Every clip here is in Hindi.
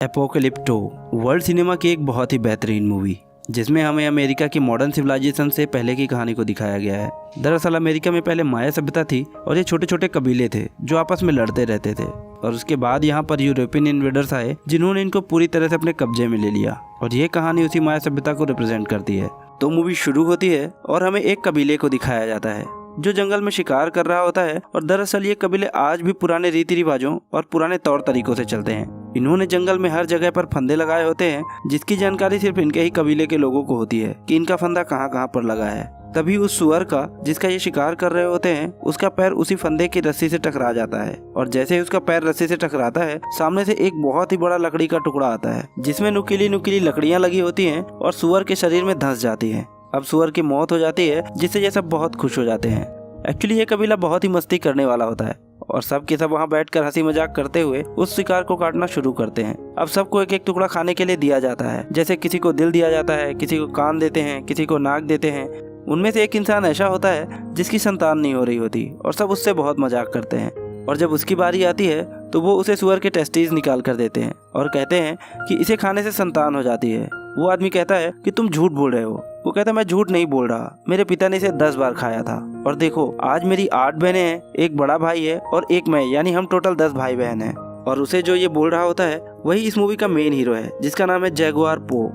एपोकलिप्टो वर्ल्ड सिनेमा की एक बहुत ही बेहतरीन मूवी जिसमें हमें अमेरिका की मॉडर्न सिविलाइजेशन से पहले की कहानी को दिखाया गया है। दरअसल अमेरिका में पहले माया सभ्यता थी और ये छोटे छोटे कबीले थे जो आपस में लड़ते रहते थे, और उसके बाद यहाँ पर यूरोपियन इन्वेडर्स आए जिन्होंने इनको पूरी तरह से अपने कब्जे में ले लिया, और ये कहानी उसी माया सभ्यता को रिप्रेजेंट करती है। तो मूवी शुरू होती है और हमें एक कबीले को दिखाया जाता है जो जंगल में शिकार कर रहा होता है, और दरअसल ये कबीले आज भी पुराने रीति रिवाजों और पुराने तौर तरीकों से चलते हैं। इन्होंने जंगल में हर जगह पर फंदे लगाए होते हैं जिसकी जानकारी सिर्फ इनके ही कबीले के लोगों को होती है कि इनका फंदा कहाँ कहाँ पर लगा है। तभी उस सुअर का जिसका ये शिकार कर रहे होते हैं उसका पैर उसी फंदे की रस्सी से टकरा जाता है, और जैसे ही उसका पैर रस्सी से टकराता है सामने से एक बहुत ही बड़ा लकड़ी का टुकड़ा आता है जिसमें नुकीली नुकीली लकड़ियां लगी होती हैं और सुअर के शरीर में धंस जाती है। अब सुअर की मौत हो जाती है जिससे ये सब बहुत खुश हो जाते हैं। एक्चुअली ये कबीला बहुत ही मस्ती करने वाला होता है और सब के सब वहाँ बैठकर हंसी मजाक करते हुए उस शिकार को काटना शुरू करते हैं। अब सबको एक एक टुकड़ा खाने के लिए दिया जाता है, जैसे किसी को दिल दिया जाता है, किसी को कान देते हैं, किसी को नाक देते हैं। उनमें से एक इंसान ऐसा होता है जिसकी संतान नहीं हो रही होती और सब उससे बहुत मजाक करते हैं, और जब उसकी बारी आती है तो वो उसे सुअर के टेस्टीज निकाल कर देते हैं और कहते हैं कि इसे खाने से संतान हो जाती है। वो आदमी कहता है कि तुम झूठ बोल रहे हो। वो कहता है मैं झूठ नहीं बोल रहा, मेरे पिता ने इसे 10 बार खाया था, और देखो आज मेरी 8 बहनें हैं, एक बड़ा भाई है और एक मैं, यानी हम टोटल 10 भाई बहन हैं। और उसे जो ये बोल रहा होता है वही इस मूवी का मेन हीरो है जिसका नाम है जैगुआर पो।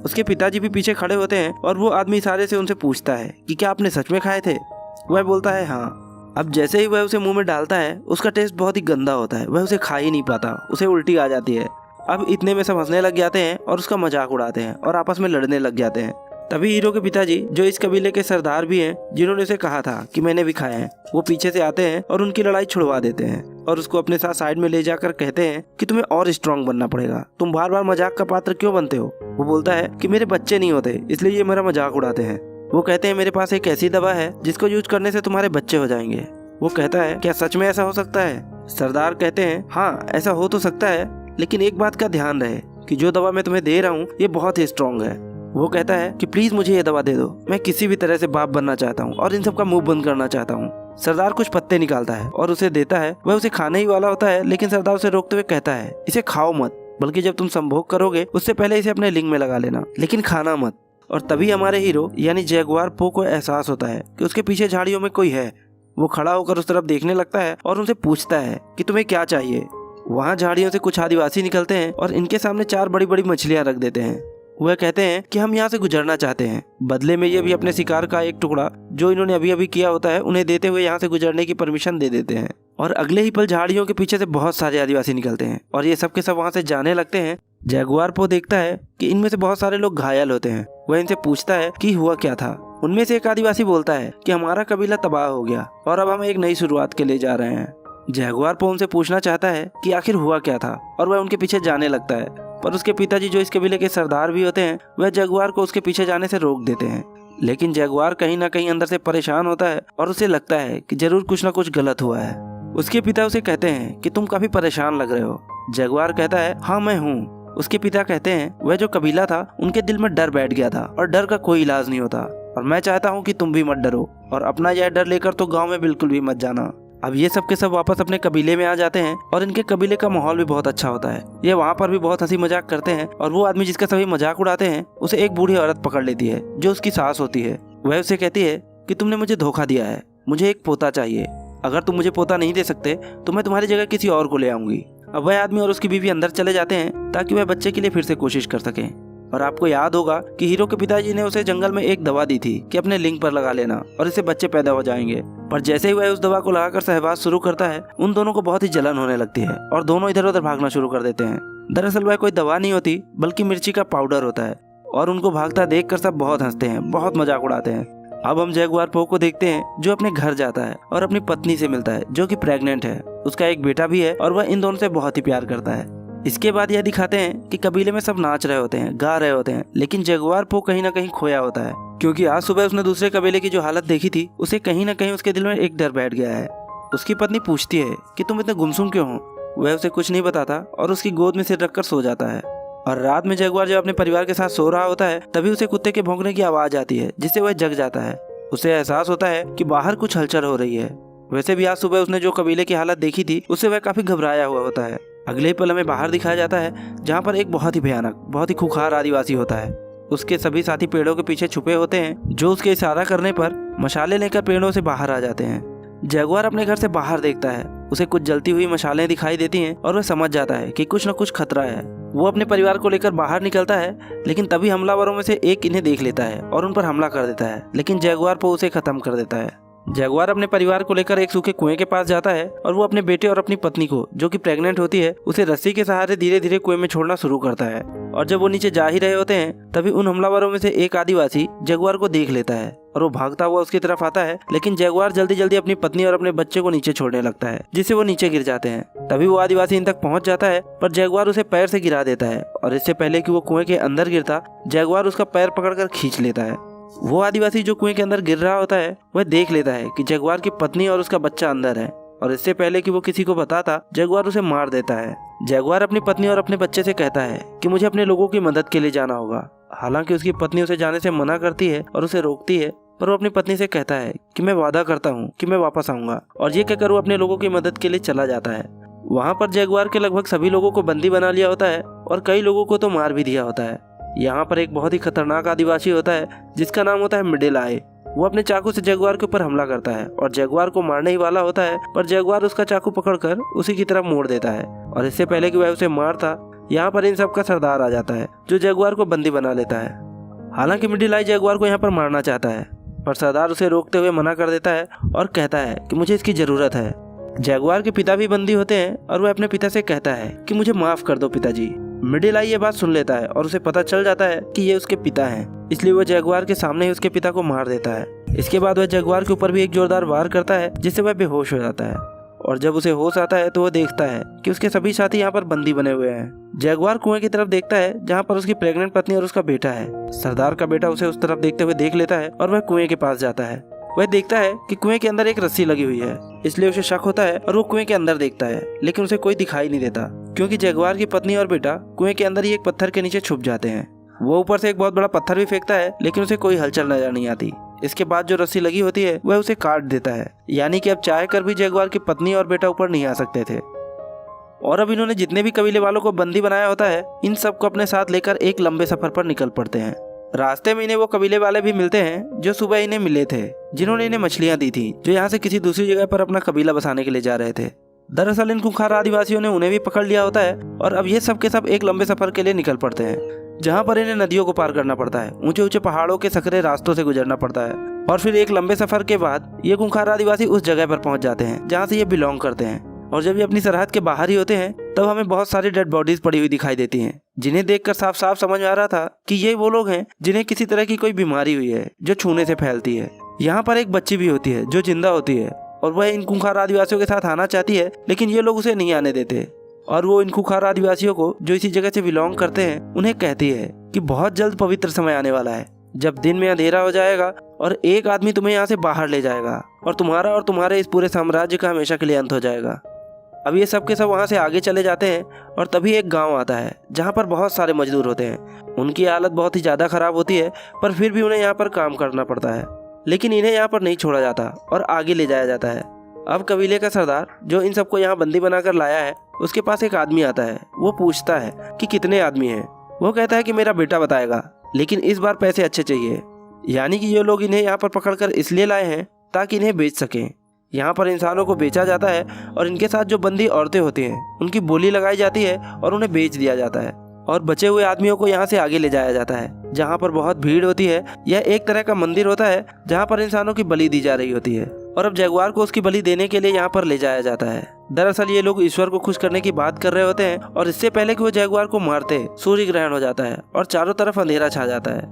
उसके पिताजी भी पीछे खड़े होते हैं और वो आदमी इशारे से उनसे पूछता है कि क्या आपने सच में खाए थे। वह बोलता है हाँ। अब जैसे ही वह उसे मुंह में डालता है उसका टेस्ट बहुत ही गंदा होता है, वह उसे खा ही नहीं पाता, उसे उल्टी आ जाती है। अब इतने में सब हंसने लग जाते हैं और उसका मजाक उड़ाते हैं और आपस में लड़ने लग जाते हैं। तभी हीरो के पिताजी जो इस कबीले के सरदार भी हैं जिन्होंने उसे कहा था कि मैंने भी खाया है, वो पीछे से आते हैं और उनकी लड़ाई छुड़वा देते हैं और उसको अपने साथ साइड में ले जाकर कहते हैं कि तुम्हें और स्ट्रांग बनना पड़ेगा, तुम बार बार मजाक का पात्र क्यों बनते हो। वो बोलता है कि मेरे बच्चे नहीं होते इसलिए ये मेरा मजाक उड़ाते हैं। वो कहते हैं मेरे पास एक ऐसी दवा है जिसको यूज करने से तुम्हारे बच्चे हो जाएंगे। वो कहता है क्या सच में ऐसा हो सकता है। सरदार कहते हैं हाँ ऐसा हो तो सकता है, लेकिन एक बात का ध्यान रहे कि जो दवा मैं तुम्हें दे रहा हूँ ये बहुत ही स्ट्रांग है। वो कहता है कि प्लीज मुझे ये दवा दे दो, मैं किसी भी तरह से बाप बनना चाहता हूँ और इन सब का मुंह बंद करना चाहता हूँ। सरदार कुछ पत्ते निकालता है और उसे देता है। वह उसे खाने ही वाला होता है, लेकिन सरदार उसे रोकते हुए कहता है इसे खाओ मत, बल्कि जब तुम संभोग करोगे उससे पहले इसे अपने लिंग में लगा लेना, लेकिन खाना मत। और तभी हमारे हीरो यानी जैगुआर पो को एहसास होता है कि उसके पीछे झाड़ियों में कोई है। वो खड़ा होकर उस तरफ देखने लगता है और उनसे पूछता है कि तुम्हें क्या चाहिए। वहाँ झाड़ियों से कुछ आदिवासी निकलते हैं और इनके सामने 4 बड़ी बड़ी मछलियाँ रख देते हैं। वह कहते हैं कि हम यहाँ से गुजरना चाहते हैं, बदले में ये भी अपने शिकार का एक टुकड़ा जो इन्होंने अभी अभी किया होता है उन्हें देते हुए यहाँ से गुजरने की परमिशन दे देते हैं। और अगले ही पल झाड़ियों के पीछे से बहुत सारे आदिवासी निकलते हैं और ये सब के सब वहाँ से जाने लगते हैं। जैगुआर पो देखता है कि इनमें से बहुत सारे लोग घायल होते हैं। वह इनसे पूछता है कि हुआ क्या था। उनमें से एक आदिवासी बोलता है कि हमारा कबीला तबाह हो गया और अब हम एक नई शुरुआत के लिए जा रहे हैं। जैगुआर पो उनसे पूछना चाहता है कि आखिर हुआ क्या था, और वह उनके पीछे जाने लगता है, पर उसके पिताजी जो इस कबीले के सरदार भी होते हैं वह जैगुआर को उसके पीछे जाने से रोक देते हैं। लेकिन जैगुआर कहीं ना कहीं अंदर से परेशान होता है और उसे लगता है कि जरूर कुछ ना कुछ गलत हुआ है। उसके पिता उसे कहते हैं कि तुम काफी परेशान लग रहे हो। जैगुआर कहता है हाँ मैं हूँ। उसके पिता कहते हैं वह जो कबीला था उनके दिल में डर बैठ गया था और डर का कोई इलाज नहीं होता, और मैं चाहता हूँ कि तुम भी मत डरो और अपना यह डर लेकर तो गाँव में बिल्कुल भी मत जाना। अब ये सब के सब वापस अपने कबीले में आ जाते हैं और इनके कबीले का माहौल भी बहुत अच्छा होता है। ये वहाँ पर भी बहुत हंसी मजाक करते हैं, और वो आदमी जिसका सभी मजाक उड़ाते हैं उसे एक बूढ़ी औरत पकड़ लेती है जो उसकी सास होती है। वह उसे कहती है कि तुमने मुझे धोखा दिया है, मुझे एक पोता चाहिए, अगर तुम मुझे पोता नहीं दे सकते तो मैं तुम्हारी जगह किसी और को ले आऊंगी। अब वह आदमी और उसकी बीवी अंदर चले जाते हैं ताकि वह बच्चे के लिए फिर से कोशिश कर सकें। और आपको याद होगा कि हीरो के पिताजी ने उसे जंगल में एक दवा दी थी कि अपने लिंग पर लगा लेना और इससे बच्चे पैदा हो जाएंगे। पर जैसे ही वह उस दवा को लगाकर सहवास शुरू करता है उन दोनों को बहुत ही जलन होने लगती है और दोनों इधर उधर भागना शुरू कर देते हैं। दरअसल वह कोई दवा नहीं होती बल्कि मिर्ची का पाउडर होता है, और उनको भागता देखकर सब बहुत हंसते हैं, बहुत मजाक उड़ाते हैं। अब हम जैगुआर पो को देखते हैं जो अपने घर जाता है और अपनी पत्नी से मिलता है जो कि प्रेग्नेंट है। उसका एक बेटा भी है और वह इन दोनों से बहुत ही प्यार करता है। इसके बाद यह दिखाते हैं कि कबीले में सब नाच रहे होते हैं, गा रहे होते हैं, लेकिन जैगुआर पो कहीं ना कहीं खोया होता है, क्योंकि आज सुबह उसने दूसरे कबीले की जो हालत देखी थी उसे कहीं ना कहीं उसके दिल में एक डर बैठ गया है। उसकी पत्नी पूछती है कि तुम इतने गुमसुम क्यों हो। वह उसे कुछ नहीं बताता और उसकी गोद में सिर रखकर सो जाता है। और रात में जैगुआर जब अपने परिवार के साथ सो रहा होता है तभी उसे कुत्ते के भौंकने की आवाज आती है जिससे वह जग जाता है। उसे एहसास होता है कि बाहर कुछ हलचल हो रही है। वैसे भी आज सुबह उसने जो कबीले की हालत देखी थी उससे वह काफी घबराया हुआ होता है। अगले ही पल हमें बाहर दिखाया जाता है, जहाँ पर एक बहुत ही भयानक, बहुत ही खूंखार आदिवासी होता है। उसके सभी साथी पेड़ों के पीछे छुपे होते हैं, जो उसके इशारा करने पर मशाले लेकर पेड़ों से बाहर आ जाते हैं। जगुआर अपने घर से बाहर देखता है, उसे कुछ जलती हुई मशालें दिखाई देती हैं और वह समझ जाता है कि कुछ न कुछ खतरा है। वो अपने परिवार को लेकर बाहर निकलता है, लेकिन तभी हमलावरों में से एक इन्हें देख लेता है और उन पर हमला कर देता है, लेकिन जगुआर को उसे खत्म कर देता है। जगुआर अपने परिवार को लेकर एक सूखे कुएं के पास जाता है और वो अपने बेटे और अपनी पत्नी को, जो कि प्रेग्नेंट होती है, उसे रस्सी के सहारे धीरे धीरे कुएं में छोड़ना शुरू करता है। और जब वो नीचे जा ही रहे होते हैं, तभी उन हमलावरों में से एक आदिवासी जगुआर को देख लेता है और वो भागता हुआ उसकी तरफ आता है, लेकिन जगुआर जल्दी जल्दी अपनी पत्नी और अपने बच्चे को नीचे छोड़ने लगता है, जिससे वो नीचे गिर जाते हैं। तभी वो आदिवासी इन तक पहुंच जाता है, पर जगुआर उसे पैर से गिरा देता है और इससे पहले कि वो कुएं के अंदर गिरता, जगुआर उसका पैर पकड़कर खींच लेता है। वो आदिवासी जो कुएं के अंदर गिर रहा होता है, वह देख लेता है कि जगुआर की पत्नी और उसका बच्चा अंदर है, और इससे पहले कि वो किसी को बताता, जगुआर उसे मार देता है। जगुआर अपनी पत्नी और अपने बच्चे से कहता है कि मुझे अपने लोगों की मदद के लिए जाना होगा। हालांकि उसकी पत्नी उसे जाने से मना करती है और उसे रोकती है, पर वो अपनी पत्नी से कहता है कि मैं वादा करता हूँ कि मैं वापस आऊंगा, और ये कहकर वो अपने लोगों की मदद के लिए चला जाता है। वहाँ पर जगुआर के लगभग सभी लोगों को बंदी बना लिया होता है और कई लोगों को तो मार भी दिया होता है। यहाँ पर एक बहुत ही खतरनाक आदिवासी होता है, जिसका नाम होता है मिडिल आय। वो अपने चाकू से जगुआर के ऊपर हमला करता है और जगुआर को मारने ही वाला होता है, पर जगुआर उसका चाकू पकड़कर उसी की तरफ मोड़ देता है, और इससे पहले कि वह उसे मारता, यहाँ पर इन सब का सरदार आ जाता है, जो जगुआर को बंदी बना लेता है। हालांकि मिडिल आय जगुआर को यहाँ पर मारना चाहता है, पर सरदार उसे रोकते हुए मना कर देता है और कहता है कि मुझे इसकी जरूरत है। जगुआर के पिता भी बंदी होते हैं और वह अपने पिता से कहता है कि मुझे माफ कर दो पिताजी। मिडिल आय ये बात सुन लेता है और उसे पता चल जाता है कि ये उसके पिता हैं, इसलिए वह जगुआर के सामने ही उसके पिता को मार देता है। इसके बाद वह जगुआर के ऊपर भी एक जोरदार वार करता है, जिससे वह बेहोश हो जाता है। और जब उसे होश आता है तो वह देखता है कि उसके सभी साथी यहाँ पर बंदी बने हुए हैं। जगुआर कुएं की तरफ देखता है, जहाँ पर उसकी प्रेग्नेंट पत्नी और उसका बेटा है। सरदार का बेटा उसे उस तरफ देखते हुए देख लेता है और वह कुएं के पास जाता है। वह देखता है कि कुएं के अंदर एक रस्सी लगी हुई है, इसलिए उसे शक होता है और वो कुएं के अंदर देखता है, लेकिन उसे कोई दिखाई नहीं देता, क्योंकि जगुआर की पत्नी और बेटा कुएं के अंदर ही एक पत्थर के नीचे छुप जाते हैं। वो ऊपर से एक बहुत बड़ा पत्थर भी फेंकता है, लेकिन उसे कोई हलचल नजर नहीं आती। इसके बाद जो रस्सी लगी होती है वह उसे काट देता है, यानी कि अब चाह कर भी जगुआर की पत्नी और बेटा ऊपर नहीं आ सकते थे। और अब इन्होंने जितने भी कबीले वालों को बंदी बनाया होता है, इन सबको अपने साथ लेकर एक लंबे सफर पर निकल पड़ते हैं। रास्ते में इन्हें वो कबीले वाले भी मिलते हैं जो सुबह इन्हें मिले थे, जिन्होंने इन्हें मछलियां दी थी, जो यहाँ से किसी दूसरी जगह पर अपना कबीला बसाने के लिए जा रहे थे। दरअसल इन खूंखार आदिवासियों ने उन्हें भी पकड़ लिया होता है और अब ये सब के सब एक लंबे सफर के लिए निकल पड़ते हैं, जहाँ पर इन्हें नदियों को पार करना पड़ता है, ऊंचे ऊंचे पहाड़ों के सकरे रास्तों से गुजरना पड़ता है, और फिर एक लंबे सफर के बाद ये खूंखार आदिवासी उस जगह पर पहुंच जाते हैं जहाँ से ये बिलोंग करते हैं। और जब ये अपनी सरहद के बाहर ही होते हैं, तब हमें बहुत सारी डेड बॉडीज पड़ी हुई दिखाई देती हैं, जिन्हें देखकर साफ साफ समझ आ रहा था कि ये वो लोग हैं जिन्हें किसी तरह की कोई बीमारी हुई है जो छूने से फैलती है। यहाँ पर एक बच्ची भी होती है जो जिंदा होती है, और वह इन खूंखार आदिवासियों के साथ आना चाहती है, लेकिन ये लोग उसे नहीं आने देते। और वो इन खूंखार आदिवासियों को, जो इसी जगह से बिलोंग करते हैं, उन्हें कहती है कि बहुत जल्द पवित्र समय आने वाला है, जब दिन में अंधेरा हो जाएगा और एक आदमी तुम्हें यहाँ से बाहर ले जाएगा, और तुम्हारा और तुम्हारे इस पूरे साम्राज्य का हमेशा के लिए अंत हो जाएगा। अब ये सब के सब वहाँ से आगे चले जाते हैं, और तभी एक गांव आता है जहाँ पर बहुत सारे मजदूर होते हैं। उनकी हालत बहुत ही ज़्यादा खराब होती है, पर फिर भी उन्हें यहाँ पर काम करना पड़ता है, लेकिन इन्हें यहाँ पर नहीं छोड़ा जाता और आगे ले जाया जाता है। अब कबीले का सरदार, जो इन सबको यहाँ बंदी बनाकर लाया है, उसके पास एक आदमी आता है। वो पूछता है कि कितने आदमी हैं। वो कहता है कि मेरा बेटा बताएगा, लेकिन इस बार पैसे अच्छे चाहिए। यानी कि ये लोग इन्हें यहाँ पर पकड़कर इसलिए लाए हैं ताकि इन्हें बेच सकें। यहाँ पर इंसानों को बेचा जाता है और इनके साथ जो बंदी औरतें होती हैं उनकी बोली लगाई जाती है और उन्हें बेच दिया जाता है, और बचे हुए आदमियों को यहाँ से आगे ले जाया जाता है, जहाँ पर बहुत भीड़ होती है। यह एक तरह का मंदिर होता है जहाँ पर इंसानों की बलि दी जा रही होती है, और अब जगुआर को उसकी बलि देने के लिए यहाँ पर ले जाया जाता है। दरअसल ये लोग ईश्वर को खुश करने की बात कर रहे होते हैं, और इससे पहले कि वो जगुआर को मारते, सूर्य ग्रहण हो जाता है और चारों तरफ अंधेरा छा जाता है,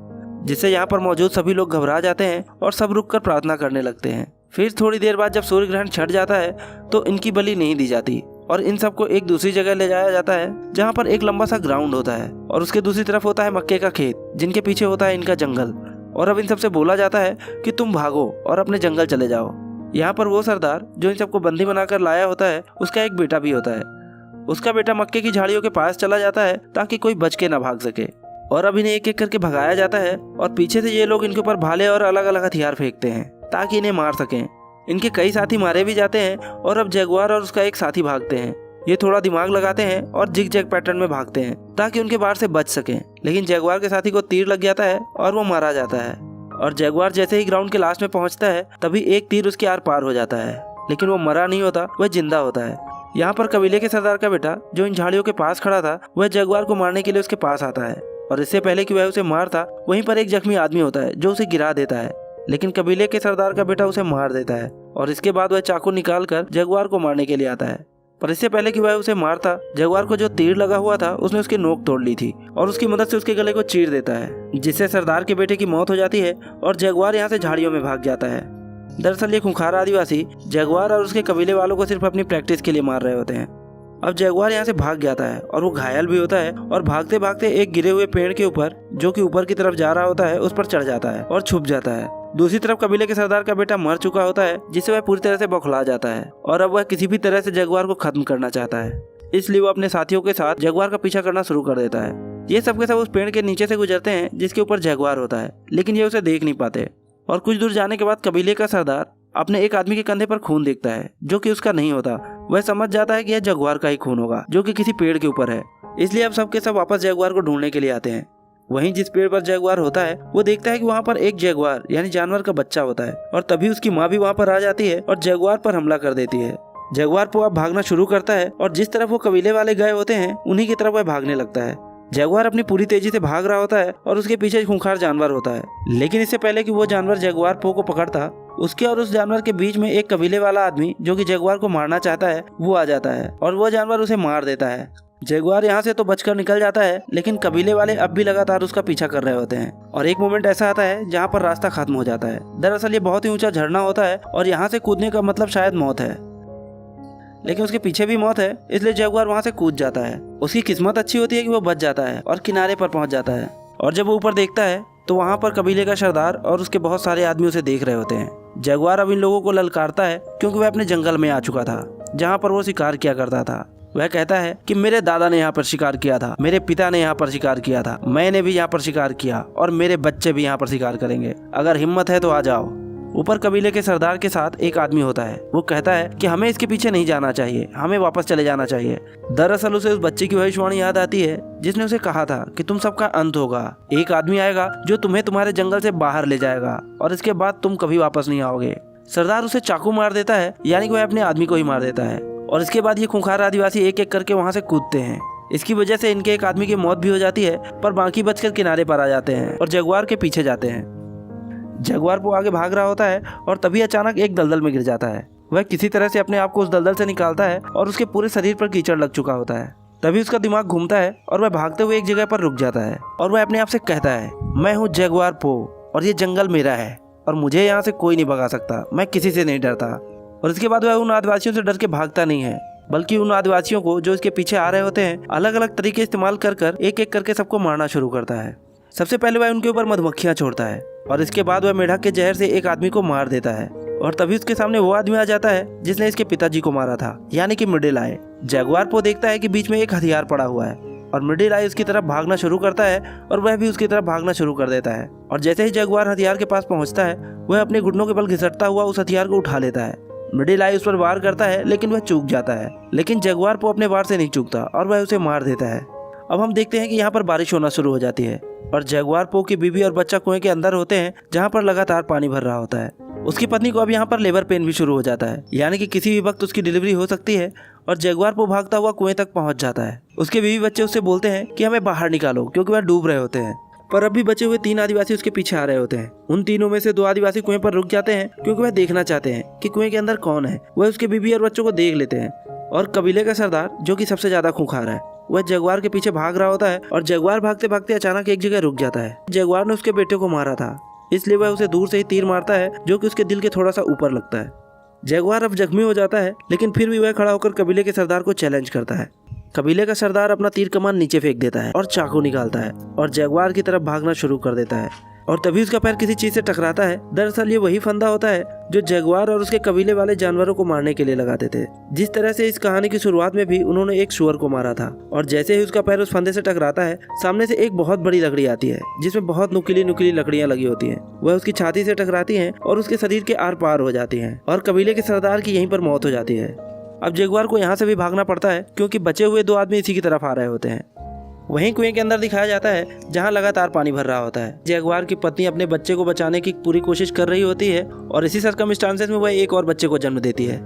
जिससे यहाँ पर मौजूद सभी लोग घबरा जाते हैं और सब रुककर प्रार्थना करने लगते हैं। फिर थोड़ी देर बाद जब सूर्य ग्रहण छट जाता है तो इनकी बलि नहीं दी जाती, और इन सबको एक दूसरी जगह ले जाया जाता है, जहाँ पर एक लंबा सा ग्राउंड होता है, और उसके दूसरी तरफ होता है मक्के का खेत, जिनके पीछे होता है इनका जंगल। और अब इन सबसे बोला जाता है कि तुम भागो और अपने जंगल चले जाओ। यहाँ पर वो सरदार, जो इन सबको बंदी बनाकर लाया होता है, उसका एक बेटा भी होता है। उसका बेटा मक्के की झाड़ियों के पास चला जाता है ताकि कोई बच के ना भाग सके, और अब इन्हें एक एक करके भगाया जाता है, और पीछे से ये लोग इनके ऊपर भाले और अलग अलग हथियार फेंकते हैं ताकि इन्हें मार सकें। इनके कई साथी मारे भी जाते हैं, और अब जगुआर और उसका एक साथी भागते हैं। ये थोड़ा दिमाग लगाते हैं और जिग जैग पैटर्न में भागते हैं ताकि उनके बाढ़ से बच सकें, लेकिन जगुआर के साथी को तीर लग जाता है और वो मारा जाता है। और जगुआर जैसे ही ग्राउंड के लास्ट में पहुंचता है तभी एक तीर उसके आर पार हो जाता है, लेकिन वो मरा नहीं होता, वह जिंदा होता है। यहाँ पर कबीले के सरदार का बेटा जो इन झाड़ियों के पास खड़ा था वह जगुआर को मारने के लिए उसके पास आता है, और इससे पहले कि वह उसे मारता वहीं पर एक जख्मी आदमी होता है जो उसे गिरा देता है, लेकिन कबीले के सरदार का बेटा उसे मार देता है और इसके बाद वह चाकू निकाल कर जगुआर को मारने के लिए आता है। पर इससे पहले कि वह उसे मारता, जगुआर को जो तीर लगा हुआ था उसने उसकी नोक तोड़ ली थी और उसकी मदद से उसके गले को चीर देता है, जिससे सरदार के बेटे की मौत हो जाती है और जगुआर यहाँ से झाड़ियों में भाग जाता है। दरअसल ये खूंखार आदिवासी जगुआर और उसके कबीले वालों को सिर्फ अपनी प्रैक्टिस के लिए मार रहे होते हैं। अब जगुआर यहाँ से भाग जाता है और वो घायल भी होता है और भागते भागते एक गिरे हुए पेड़ के ऊपर जो कि ऊपर की तरफ जा रहा होता है उस पर चढ़ जाता है और छुप जाता है। दूसरी तरफ कबीले के सरदार का बेटा मर चुका होता है, जिससे वह पूरी तरह से बौखला जाता है और अब वह किसी भी तरह से जगुआर को खत्म करना चाहता है, इसलिए वो अपने साथियों के साथ जगुआर का पीछा करना शुरू कर देता है। ये सब के सब उस पेड़ के नीचे से गुजरते हैं जिसके ऊपर जगुआर होता है, लेकिन ये उसे देख नहीं पाते। और कुछ दूर जाने के बाद कबीले का सरदार अपने एक आदमी के कंधे पर खून देखता है जो कि उसका नहीं होता। वह समझ जाता है कि यह जगुआर का ही खून होगा जो कि किसी पेड़ के ऊपर है, इसलिए अब सबके सब वापस जगुआर को ढूंढने के लिए आते हैं। वहीं जिस पेड़ पर जगुआर होता है वो देखता है कि वहाँ पर एक जगुआर यानी जानवर का बच्चा होता है, और तभी उसकी माँ भी वहाँ पर आ जाती है और जगुआर पर हमला कर देती है। जगुआर अब भागना शुरू करता है और जिस तरफ वो कबीले वाले गए होते हैं उन्हीं की तरफ वह भागने लगता है। जगुआर अपनी पूरी तेजी से भाग रहा होता है और उसके पीछे खूंखार जानवर होता है, लेकिन इससे पहले कि वो जानवर जगुआर को पकड़ता, उसके और उस जानवर के बीच में एक कबीले वाला आदमी जो कि जगुआर को मारना चाहता है वो आ जाता है और वो जानवर उसे मार देता है। जगुआर यहाँ से तो बचकर निकल जाता है, लेकिन कबीले वाले अब भी लगातार उसका पीछा कर रहे होते हैं और एक मोमेंट ऐसा आता है जहाँ पर रास्ता खत्म हो जाता है। दरअसल ये बहुत ही ऊंचा झरना होता है और यहाँ से कूदने का मतलब शायद मौत है, लेकिन उसके पीछे भी मौत है, इसलिए जगुआर वहाँ से कूद जाता है। उसकी किस्मत अच्छी होती है कि वो बच जाता है और किनारे पर पहुँच जाता है, और जब वो ऊपर देखता है तो वहाँ पर कबीले का सरदार और उसके बहुत सारे आदमी उसे देख रहे होते हैं। जगुआर अब इन लोगों को ललकारता है क्योंकि वह अपने जंगल में आ चुका था जहाँ पर वो शिकार किया करता था। वह कहता है कि मेरे दादा ने यहाँ पर शिकार किया था, मेरे पिता ने यहाँ पर शिकार किया था, मैंने भी यहाँ पर शिकार किया और मेरे बच्चे भी यहाँ पर शिकार करेंगे, अगर हिम्मत है तो आ जाओ। ऊपर कबीले के सरदार के साथ एक आदमी होता है, वो कहता है कि हमें इसके पीछे नहीं जाना चाहिए, हमें वापस चले जाना चाहिए। दरअसल उसे उस बच्चे की भविष्यवाणी याद आती है जिसने उसे कहा था कि तुम सबका अंत होगा, एक आदमी आएगा जो तुम्हें तुम्हारे जंगल से बाहर ले जाएगा और इसके बाद तुम कभी वापस नहीं आओगे। सरदार उसे चाकू मार देता है, यानी कि वह अपने आदमी को ही मार देता है, और इसके बाद ये खूंखार आदिवासी एक एक करके वहाँ से कूदते हैं। इसकी वजह से इनके एक आदमी की मौत भी हो जाती है, पर बाकी बचकर किनारे पर आ जाते हैं और जगुआर के पीछे जाते हैं। जगुआर वो आगे भाग रहा होता है और तभी अचानक एक दलदल में गिर जाता है। वह किसी तरह से अपने आप को उस दलदल से निकालता है और उसके पूरे शरीर पर कीचड़ लग चुका होता है। तभी उसका दिमाग घूमता है और वह भागते हुए एक जगह पर रुक जाता है और वह अपने आप से कहता है, मैं हूँ जगुआर पो और ये जंगल मेरा है और मुझे यहाँ से कोई नहीं भगा सकता, मैं किसी से नहीं डरता। और इसके बाद वह उन आदिवासियों से डर के भागता नहीं है, बल्कि उन आदिवासियों को जो इसके पीछे आ रहे होते हैं अलग अलग तरीके इस्तेमाल कर कर एक एक करके सबको मारना शुरू करता है। सबसे पहले वह उनके ऊपर मधुमक्खियां छोड़ता है और इसके बाद वह मेढक के जहर से एक आदमी को मार देता है, और तभी उसके सामने वो आदमी आ जाता है जिसने इसके पिताजी को मारा था, यानी कि मिडिल आई। जगुआर पो देखता है कि बीच में एक हथियार पड़ा हुआ है और मिडिल आई उसकी तरफ भागना शुरू करता है और वह भी उसकी तरफ भागना शुरू कर देता है। और जैसे ही जगुआर हथियार के पास पहुंचता है वह अपने घुटनों के बल घिसटता हुआ उस हथियार को उठा लेता है। मिडिल आई उस पर वार करता है लेकिन वह चूक जाता है, लेकिन जगुआर पो अपने वार से नहीं चूकता और वह उसे मार देता है। अब हम देखते हैं कि यहाँ पर बारिश होना शुरू हो जाती है और जगुआर पो की बीवी और बच्चा कुएं के अंदर होते हैं जहाँ पर लगातार पानी भर रहा होता है। उसकी पत्नी को अब यहाँ पर लेबर पेन भी शुरू हो जाता है, यानी कि किसी भी वक्त उसकी डिलीवरी हो सकती है, और जगुआर पो भागता हुआ कुएं तक पहुँच जाता है। उसके बीवी बच्चे उससे बोलते हैं कि हमें बाहर निकालो क्योंकि वह डूब रहे होते हैं, पर अब भी बचे हुए 3 आदिवासी उसके पीछे आ रहे होते हैं। उन तीनों में से 2 आदिवासी कुएं पर रुक जाते हैं क्योंकि वह देखना चाहते हैं कि कुएं के अंदर कौन है। वह उसके बीवी और बच्चों को देख लेते हैं, और कबीले का सरदार जो कि सबसे ज्यादा खूंखार है वह जगुआर के पीछे भाग रहा होता है, और जगुआर भागते भागते अचानक एक जगह रुक जाता है। जगुआर ने उसके बेटे को मारा था, इसलिए वह उसे दूर से ही तीर मारता है जो कि उसके दिल के थोड़ा सा ऊपर लगता है। जगुआर अब जख्मी हो जाता है, लेकिन फिर भी वह खड़ा होकर कबीले के सरदार को चैलेंज करता है। कबीले का सरदार अपना तीर कमान नीचे फेंक देता है और चाकू निकालता है और जगुआर की तरफ भागना शुरू कर देता है, और तभी उसका पैर किसी चीज से टकराता है। दरअसल ये वही फंदा होता है जो जगुआर और उसके कबीले वाले जानवरों को मारने के लिए लगाते थे। जिस तरह से इस कहानी की शुरुआत में भी उन्होंने एक सुअर को मारा था, और जैसे ही उसका पैर उस फंदे से टकराता है सामने से एक बहुत बड़ी लकड़ी आती है जिसमें बहुत नुकीली नुकीली लकड़ियां लगी होती हैं। वह उसकी छाती से टकराती हैं और उसके शरीर के आर पार हो जाती हैं, और कबीले के सरदार की यहीं पर मौत हो जाती है। अब जगुआर को यहाँ से भी भागना पड़ता है क्योंकि बचे हुए 2 आदमी इसी की तरफ आ रहे होते हैं। वहीं कुएं के अंदर दिखाया जाता है जहां लगातार पानी भर रहा होता है। जगुआर की पत्नी अपने बच्चे को बचाने की पूरी कोशिश कर रही होती है और इसी सर्कमस्टांसेस में वह एक और बच्चे को जन्म देती है।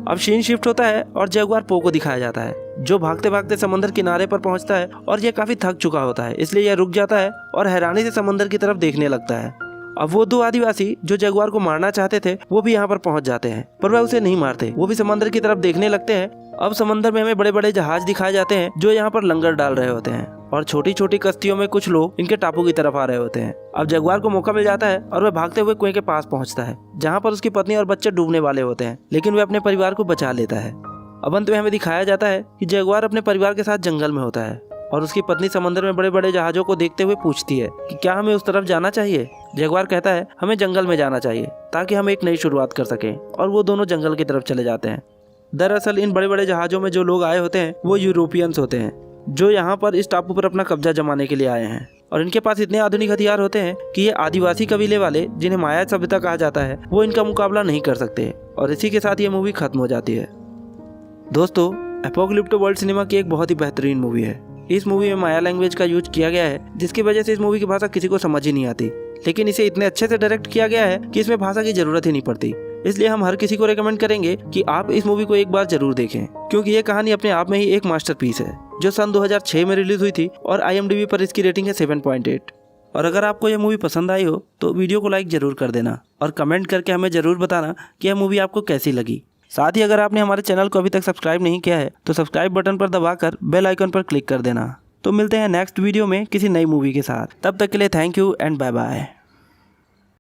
अब सीन शिफ्ट होता है और जगुआर पो को दिखाया जाता है जो भागते भागते समंदर किनारे पर पहुंचता है और यह काफी थक चुका होता है, इसलिए यह रुक जाता है और हैरानी से समंदर की तरफ देखने लगता है। अब वो 2 आदिवासी जो जगुआर को मारना चाहते थे वो भी यहाँ पर पहुंच जाते हैं, पर वह उसे नहीं मारते। वो भी समंदर की तरफ देखने लगते हैं। अब समंदर में हमें बड़े बड़े जहाज दिखाए जाते हैं जो यहाँ पर लंगर डाल रहे होते हैं और छोटी छोटी कश्तियों में कुछ लोग इनके टापू की तरफ आ रहे होते हैं। अब जगुआर को मौका मिल जाता है और वह भागते हुए कुएं के पास पहुंचता है जहाँ पर उसकी पत्नी और बच्चे डूबने वाले होते हैं, लेकिन वह अपने परिवार को बचा लेता है। अब अंत में हमें दिखाया जाता है कि जगुआर अपने परिवार के साथ जंगल में होता है और उसकी पत्नी समंदर में बड़े बड़े जहाजों को देखते हुए पूछती है कि क्या हमें उस तरफ जाना चाहिए। जगुआर कहता है हमें जंगल में जाना चाहिए ताकि हम एक नई शुरुआत कर सकें, और वो दोनों जंगल की तरफ चले जाते हैं। दरअसल इन बड़े बड़े जहाजों में जो लोग आए होते हैं वो यूरोपियंस होते हैं जो यहाँ पर इस टापू पर अपना कब्जा जमाने के लिए आए हैं, और इनके पास इतने आधुनिक हथियार होते हैं कि ये आदिवासी कबीले वाले जिन्हें माया सभ्यता कहा जाता है वो इनका मुकाबला नहीं कर सकते। और इसी के साथ ये मूवी खत्म हो जाती है। दोस्तों, एपोकलिप्टो वर्ल्ड सिनेमा की एक बहुत ही बेहतरीन मूवी है। इस मूवी में माया लैंग्वेज का यूज किया गया है जिसकी वजह से इस मूवी की भाषा किसी को समझ ही नहीं आती, लेकिन इसे इतने अच्छे से डायरेक्ट किया गया है कि इसमें भाषा की जरूरत ही नहीं पड़ती। इसलिए हम हर किसी को रेकमेंड करेंगे कि आप इस मूवी को एक बार जरूर देखें, क्योंकि ये कहानी अपने आप में ही एक मास्टरपीस है जो सन 2006 में रिलीज हुई थी और IMDb पर इसकी रेटिंग है 7.8। और अगर आपको यह मूवी पसंद आई हो तो वीडियो को लाइक जरूर कर देना और कमेंट करके हमें जरूर बताना कि यह मूवी आपको कैसी लगी। साथ ही अगर आपने हमारे चैनल को अभी तक सब्सक्राइब नहीं किया है तो सब्सक्राइब बटन पर दबाकर बेल आइकन पर क्लिक कर देना। तो मिलते हैं नेक्स्ट वीडियो में किसी नई मूवी के साथ। तब तक के लिए thank you and bye bye.